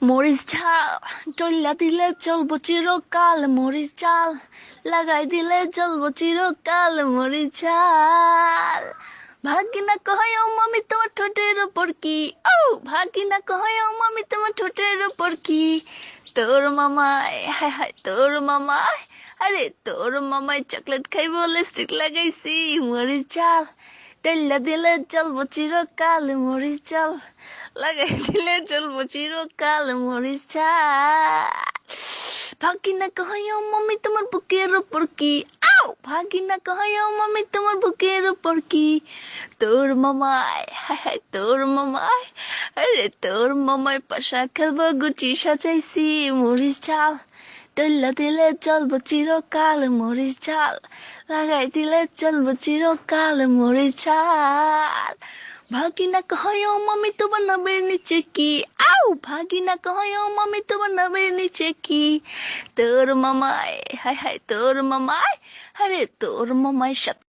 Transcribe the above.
মরিচ ঝাল ডইলা দিলে চলবো চিরকাল, মরিচ ঝাল লাগাই দিলে চলবো চিরকাল, মরিচ ঝাল। ভাগিনা কয় ও মামি তোমার ঠোঁটের উপর কি, ও ভাগিনা কয় ও মামি তোমার ঠোঁটের উপর কি, তোর মামায় হায় হায় তোর মামায়, আরে তোর মামায় চকলেট খাই বলে স্টিক লাগাইছি, মরিচ ঝাল ডইলা দিলে চলবো চিরকাল, মরিচ ঝাল লাগাই দিলে চলবো চিরকাল, মরিচ ঝাল। ভাগিনা কয় ও মামি তোমার বুকের উপর কি, আও ভাগিনা কয় ও মামি তোমার বুকের উপর কি, তোর মামায় হায় হায় তোর মামায়, আরে তোর মামায় পাশা খেলবো গুটি সাজাইছি, মরিচ ঝাল ডইলা দিলে চলবো চিরকাল, মরিচ ঝাল লাগাই দিলে চলবো চিরকাল, মরিচ ঝাল। ভাগিনা কয় ও মামি তোমার নামের নিচে কি, আও ভাগিনা কয় ও মামি তোমার নামের নিচে কি, তোর মামায় হায় হায় তোর মামায়, আরে তোর মামায় সাথে